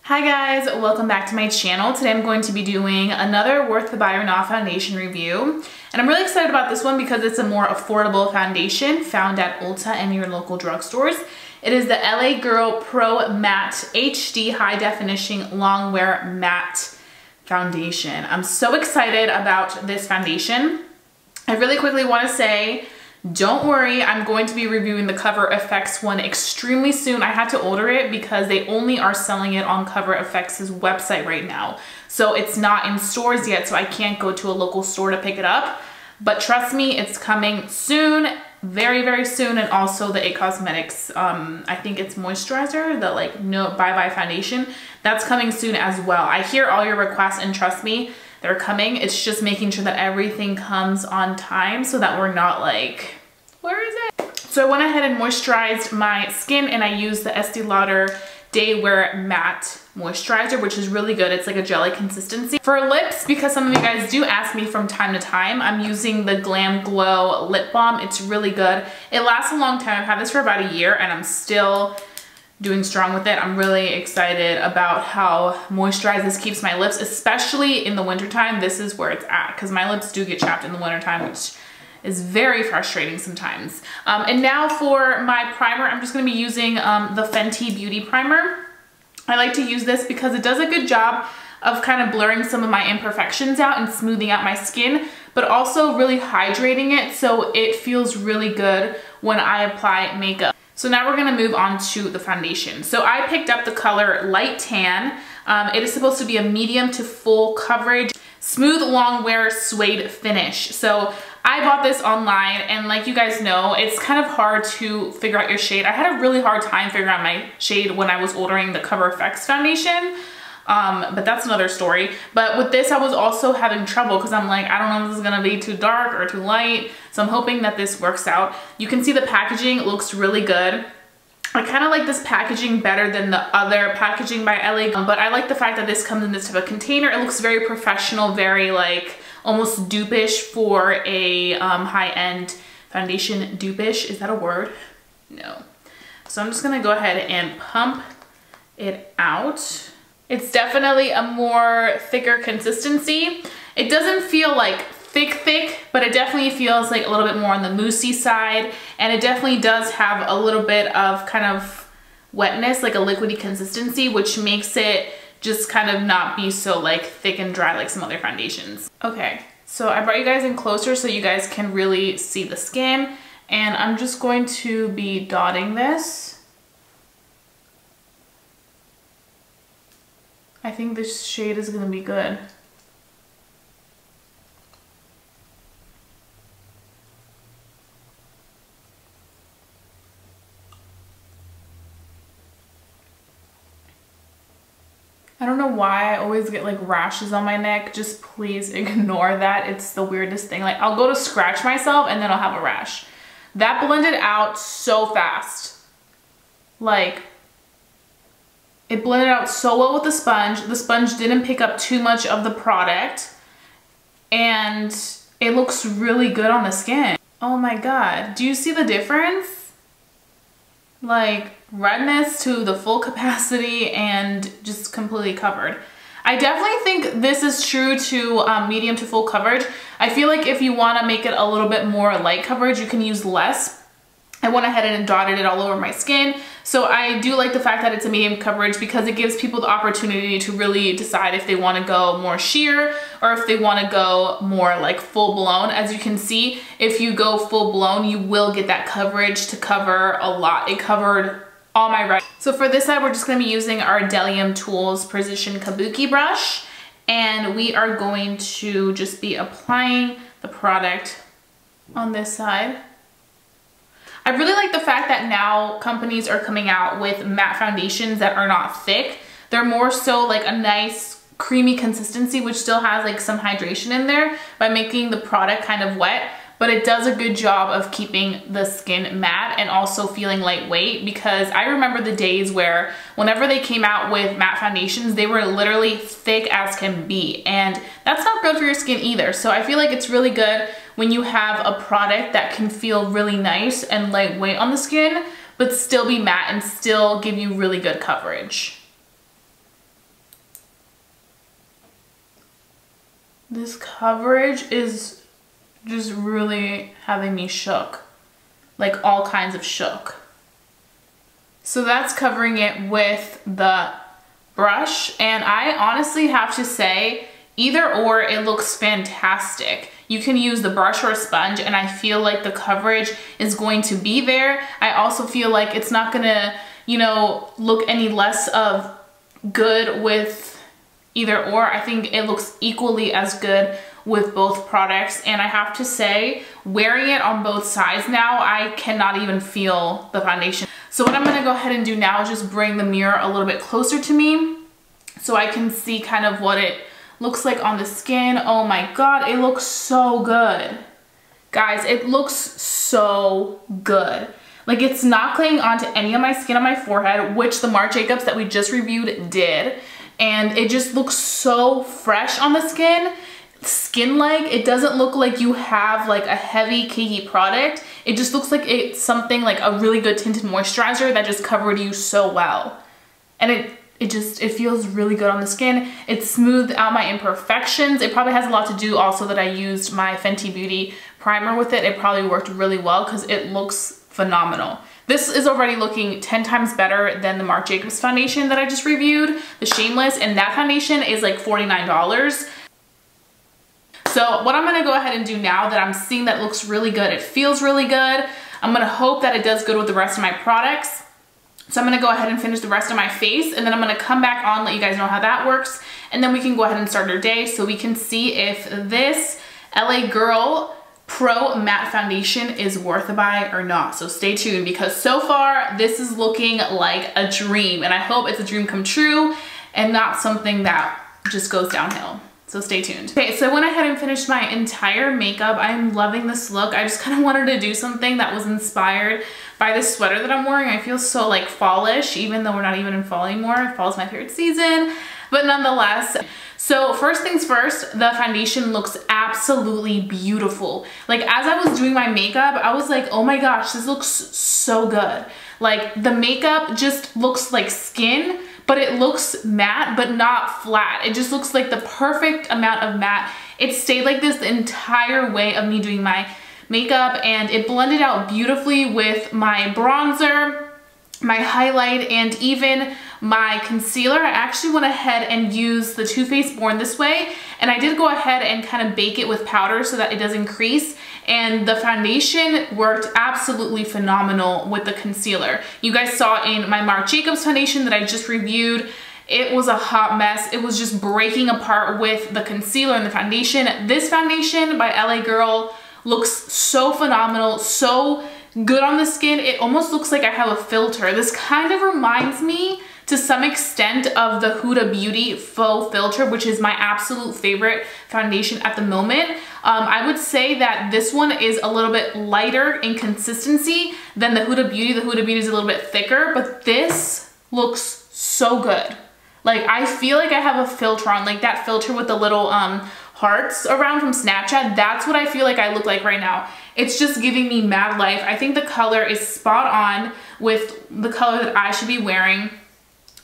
Hi guys, welcome back to my channel. Today I'm going to be doing another Worth the Buy or Not foundation review. And I'm really excited about this one because it's a more affordable foundation found at Ulta and your local drugstores. It is the LA Girl Pro Matte HD High Definition Long Wear Matte Foundation. I'm so excited about this foundation. I really quickly want to say, don't worry, I'm going to be reviewing the Cover FX one extremely soon. I had to order it because they only are selling it on Cover FX's website right now. So it's not in stores yet, so I can't go to a local store to pick it up. But trust me, it's coming soon, very, very soon. And also the IT Cosmetics, I think it's moisturizer, the like no bye-bye foundation, that's coming soon as well. I hear all your requests and trust me, they're coming. It's just making sure that everything comes on time so that we're not like, where is it? So I went ahead and moisturized my skin and I used the Estee Lauder Day Wear Matte Moisturizer, which is really good. It's like a jelly consistency. For lips, because some of you guys do ask me from time to time, I'm using the Glam Glow Lip Balm. It's really good. It lasts a long time. I've had this for about a year and I'm still doing strong with it. I'm really excited about how moisturized this keeps my lips, especially in the wintertime. This is where it's at because my lips do get chapped in the wintertime, which is very frustrating sometimes. And now for my primer, I'm just gonna be using the Fenty Beauty Primer. I like to use this because it does a good job of kind of blurring some of my imperfections out and smoothing out my skin, but also really hydrating it so it feels really good when I apply makeup. So now we're gonna move on to the foundation. So I picked up the color Light Tan. It is supposed to be a medium to full coverage, smooth long wear suede finish. So I bought this online and like you guys know, it's kind of hard to figure out your shade. I had a really hard time figuring out my shade when I was ordering the Cover FX foundation. But that's another story. But with this, I was also having trouble because I'm like, I don't know if this is gonna be too dark or too light. So I'm hoping that this works out. You can see the packaging looks really good. I kind of like this packaging better than the other packaging by LA, but I like the fact that this comes in this type of container. It looks very professional, very like almost dupe-ish for a high-end foundation. Dupe-ish, is that a word? No. So I'm just gonna go ahead and pump it out. It's definitely a more thicker consistency. It doesn't feel like thick, but it definitely feels like a little bit more on the moussey side. And it definitely does have a little bit of kind of wetness, like a liquidy consistency, which makes it just kind of not be so like thick and dry like some other foundations. Okay, so I brought you guys in closer so you guys can really see the skin. And I'm just going to be dotting this. I think this shade is gonna be good. I don't know why I always get like rashes on my neck. Just please ignore that. It's the weirdest thing. Like I'll go to scratch myself and then I'll have a rash. That blended out so fast. Like it blended out so well with the sponge. The sponge didn't pick up too much of the product and it looks really good on the skin. Oh my God, do you see the difference? Like redness to the full capacity and just completely covered. I definitely think this is true to medium to full coverage. I feel like if you want to make it a little bit more light coverage, you can use less. I went ahead and dotted it all over my skin. So I do like the fact that it's a medium coverage because it gives people the opportunity to really decide if they want to go more sheer or if they want to go more like full blown. As you can see, if you go full blown, you will get that coverage to cover a lot. It covered all my red. So for this side, we're just going to be using our Delium Tools Precision Kabuki brush. And we are going to just be applying the product on this side. I really like the fact that now companies are coming out with matte foundations that are not thick. They're more so like a nice creamy consistency, which still has like some hydration in there by making the product kind of wet, but it does a good job of keeping the skin matte and also feeling lightweight, because I remember the days where whenever they came out with matte foundations, they were literally thick as can be, and that's not good for your skin either. So I feel like it's really good when you have a product that can feel really nice and lightweight on the skin, but still be matte and still give you really good coverage. this coverage is just really having me shook. Like all kinds of shook. So that's covering it with the brush, and I honestly have to say either or, it looks fantastic. You can use the brush or a sponge, and I feel like the coverage is going to be there. I also feel like it's not gonna, you know, look any less of good with either or. I think it looks equally as good with both products, and I have to say, wearing it on both sides now, I cannot even feel the foundation. So what I'm gonna go ahead and do now is just bring the mirror a little bit closer to me so I can see kind of what it looks like on the skin. Oh my God, it looks so good. Guys, it looks so good. Like, it's not claying onto any of my skin on my forehead, which the Marc Jacobs that we just reviewed did. And it just looks so fresh on the skin-like. It doesn't look like you have like a heavy cakey product. It just looks like it's something like a really good tinted moisturizer that just covered you so well. And it feels really good on the skin. It smoothed out my imperfections. It probably has a lot to do also that I used my Fenty Beauty primer with it. It probably worked really well because it looks phenomenal. This is already looking 10 times better than the Marc Jacobs foundation that I just reviewed, the Shameless, and that foundation is like $49. So what I'm gonna go ahead and do now that I'm seeing that looks really good, it feels really good, I'm gonna hope that it does good with the rest of my products. So I'm gonna go ahead and finish the rest of my face, and then I'm gonna come back on, let you guys know how that works, and then we can go ahead and start our day so we can see if this LA Girl Pro Matte Foundation is worth a buy or not. So stay tuned, because so far this is looking like a dream, and I hope it's a dream come true and not something that just goes downhill. So stay tuned. Okay, so I went ahead and finished my entire makeup. I'm loving this look. I just kind of wanted to do something that was inspired by this sweater that I'm wearing. I feel so like fallish, even though we're not even in fall anymore. Fall is my favorite season, but nonetheless. So first things first, the foundation looks absolutely beautiful. Like, as I was doing my makeup, I was like, oh my gosh, this looks so good. Like, the makeup just looks like skin, but it looks matte, but not flat. It just looks like the perfect amount of matte. It stayed like this the entire way of me doing my makeup, and it blended out beautifully with my bronzer, my highlight, and even my concealer. I actually went ahead and used the Too Faced Born This Way, and I did go ahead and kind of bake it with powder so that it doesn't crease, and the foundation worked absolutely phenomenal with the concealer. You guys saw in my Marc Jacobs foundation that I just reviewed, it was a hot mess. It was just breaking apart with the concealer and the foundation. This foundation by LA Girl looks so phenomenal, so good on the skin. It almost looks like I have a filter. This kind of reminds me to some extent of the Huda Beauty Faux Filter, which is my absolute favorite foundation at the moment. I would say that this one is a little bit lighter in consistency than the Huda Beauty. The Huda Beauty is a little bit thicker, but this looks so good. Like, I feel like I have a filter on, like that filter with the little hearts around from Snapchat. That's what I feel like I look like right now. It's just giving me mad life. I think the color is spot on with the color that I should be wearing,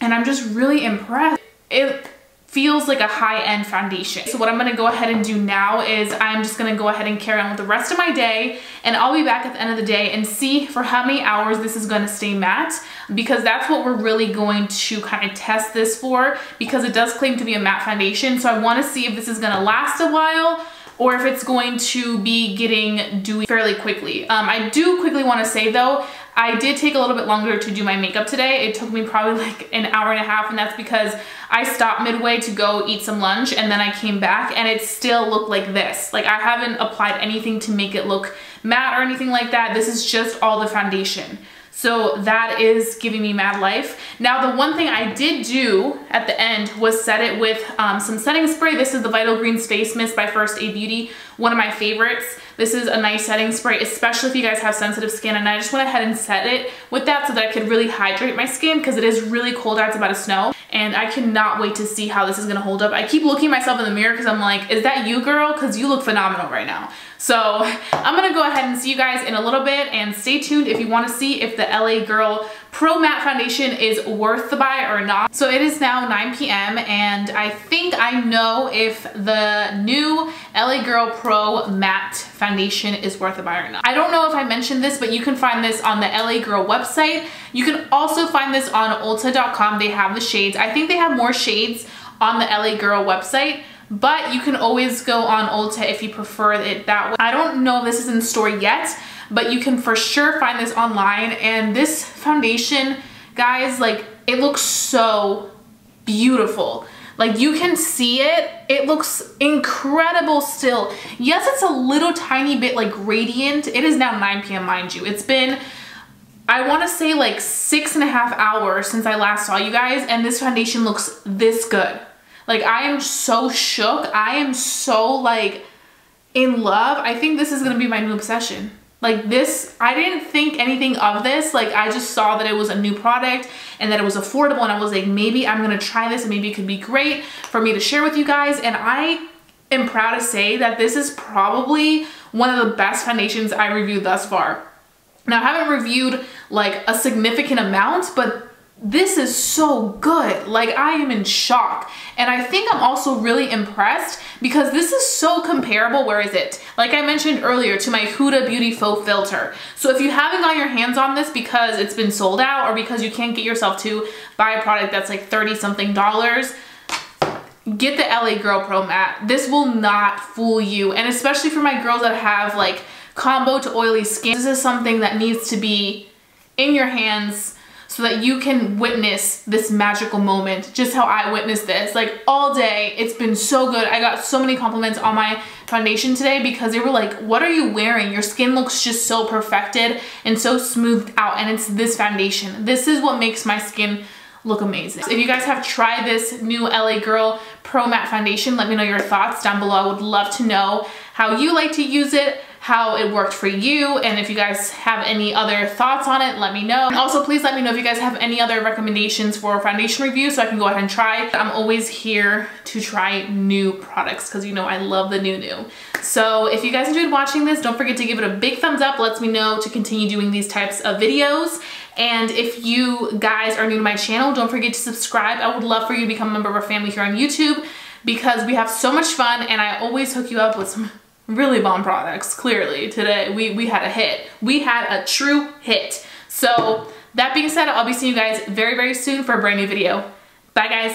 and I'm just really impressed. It feels like a high-end foundation. So what I'm gonna go ahead and do now is I'm just gonna go ahead and carry on with the rest of my day, and I'll be back at the end of the day and see for how many hours this is gonna stay matte, because that's what we're really going to kind of test this for, because it does claim to be a matte foundation. So I wanna see if this is gonna last a while or if it's going to be getting dewy fairly quickly. I do quickly wanna say though, I did take a little bit longer to do my makeup today. It took me probably like an hour and a half, and that's because I stopped midway to go eat some lunch, and then I came back and it still looked like this. Like, I haven't applied anything to make it look matte or anything like that. This is just all the foundation. So that is giving me mad life. Now, the one thing I did do at the end was set it with some setting spray. This is the Vital Greens Face Mist by First Aid Beauty, one of my favorites. This is a nice setting spray, especially if you guys have sensitive skin, and I just went ahead and set it with that so that I could really hydrate my skin, because it is really cold out, it's about to snow, and I cannot wait to see how this is gonna hold up. I keep looking at myself in the mirror because I'm like, is that you, girl? Because you look phenomenal right now. So I'm gonna go ahead and see you guys in a little bit, and stay tuned if you wanna see if the LA Girl Pro Matte Foundation is worth the buy or not. So it is now 9 p.m. and I think I know if the new LA Girl Pro Matte Foundation is worth the buy or not. I don't know if I mentioned this, but you can find this on the LA Girl website. You can also find this on Ulta.com. They have the shades. I think they have more shades on the LA Girl website, but you can always go on Ulta if you prefer it that way. I don't know if this is in store yet, but you can for sure find this online. And this foundation, guys, like, it looks so beautiful. Like, you can see it. It looks incredible still. Yes, it's a little tiny bit like radiant. It is now 9 p.m. mind you. It's been, I want to say, like 6.5 hours since I last saw you guys, and this foundation looks this good. Like, I am so shook. I am so, like, in love. I think this is gonna be my new obsession. Like, this, I didn't think anything of this. Like, I just saw that it was a new product and that it was affordable, and I was like, maybe I'm gonna try this and maybe it could be great for me to share with you guys. And I am proud to say that this is probably one of the best foundations I reviewed thus far. Now, I haven't reviewed like a significant amount, but this is so good. Like, I am in shock. And I think I'm also really impressed because this is so comparable, where is it? Like I mentioned earlier, to my Huda Beauty Faux Filter. So if you haven't got your hands on this because it's been sold out or because you can't get yourself to buy a product that's like $30-something, get the LA Girl Pro Matte. This will not fool you. And especially for my girls that have like combo to oily skin, this is something that needs to be in your hands so that you can witness this magical moment, just how I witnessed this. Like, all day, it's been so good. I got so many compliments on my foundation today because they were like, what are you wearing? Your skin looks just so perfected and so smoothed out, and it's this foundation. This is what makes my skin look amazing. If you guys have tried this new LA Girl Pro Matte Foundation, let me know your thoughts down below. I would love to know how you like to use it, how it worked for you, and if you guys have any other thoughts on it, let me know. And also, please let me know if you guys have any other recommendations for foundation review so I can go ahead and try. I'm always here to try new products because, you know, I love the new. So if you guys enjoyed watching this, don't forget to give it a big thumbs up. Lets me know to continue doing these types of videos. And if you guys are new to my channel, don't forget to subscribe. I would love for you to become a member of our family here on YouTube because we have so much fun, and I always hook you up with some really bomb products. Clearly today we had a hit. We had a true hit. So that being said, I'll be seeing you guys very, very soon for a brand new video. Bye guys.